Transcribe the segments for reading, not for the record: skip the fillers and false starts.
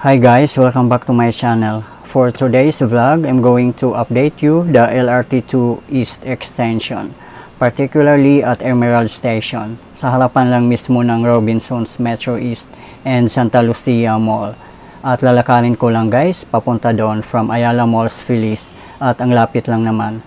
Hi guys, welcome back to my channel. For today's vlog, I'm going to update you the LRT to East Extension, particularly at Emerald Station, sa harapan lang mismo ng Robinsons Metro East and Santa Lucia Mall. At lalakarin ko lang guys, papunta doon from Ayala Malls Feliz at ang lapit lang naman.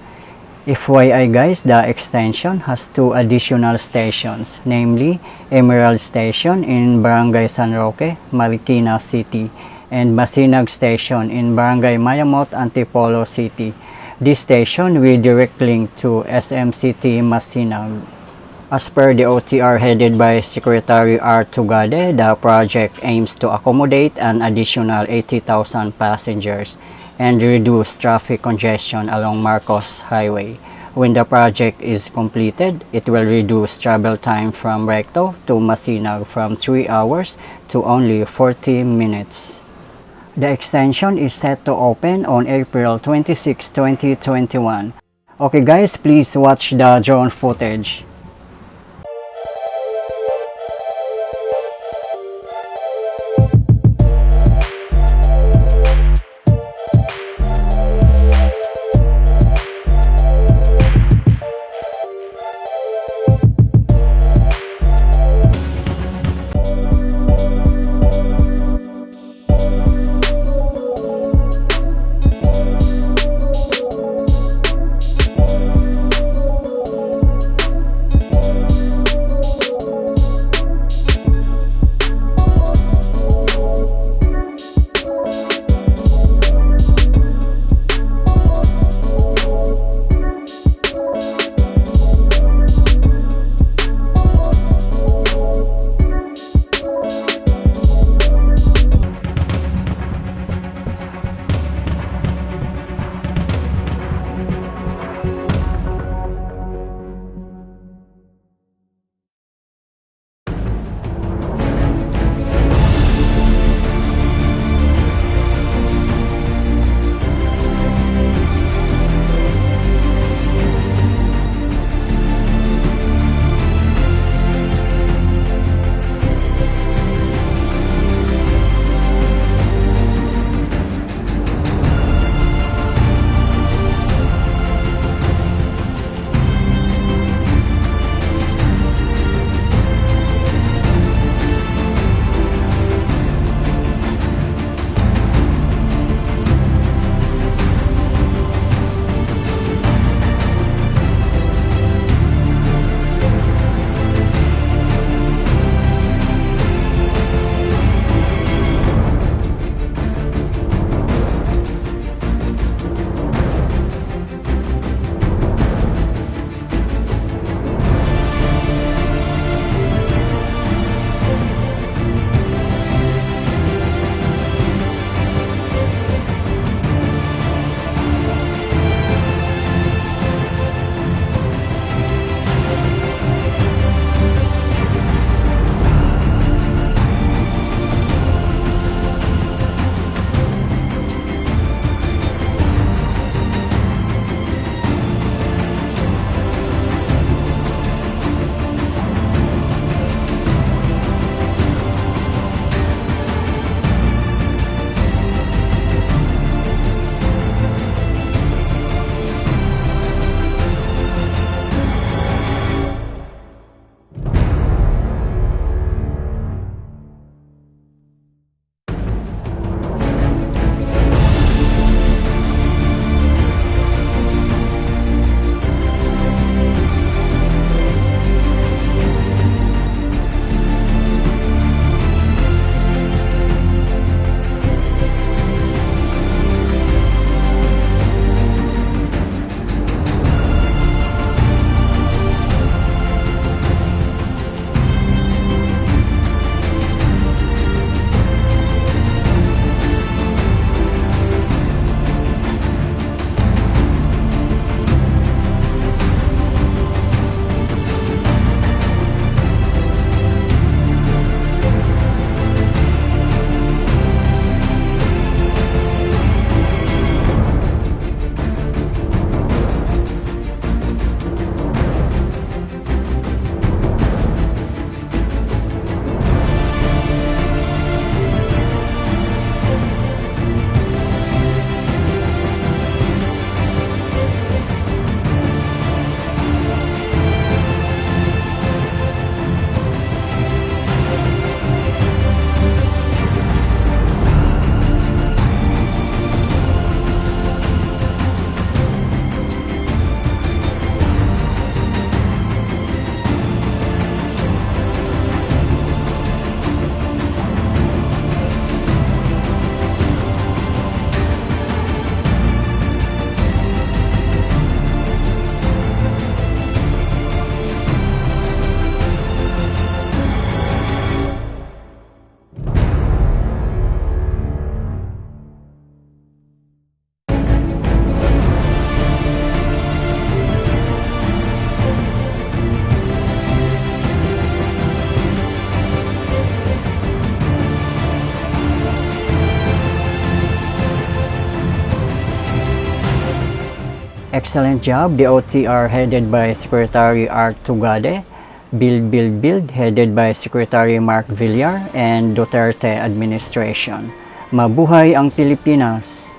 FYI guys, the extension has two additional stations, namely Emerald Station in Barangay San Roque, Marikina City, and Masinag Station in Barangay Mayamot, Antipolo City. This station will direct link to SM City Masinag. As per the DOTr headed by Secretary Arthur Tugade, the project aims to accommodate an additional 80,000 passengers and reduce traffic congestion along Marcos Highway. When the project is completed, it will reduce travel time from Recto to Masinag from 3 hours to only 40 minutes. The extension is set to open on April 26, 2021. Okay guys, please watch the drone footage. Excellent job, DOTr headed by Secretary Arthur Tugade, Build headed by Secretary Mark Villar, and Duterte administration. Mabuhay ang Pilipinas!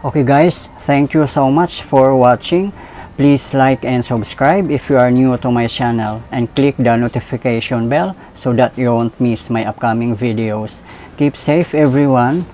Okay guys, thank you so much for watching. Please like and subscribe if you are new to my channel, and click the notification bell so that you won't miss my upcoming videos. Keep safe everyone.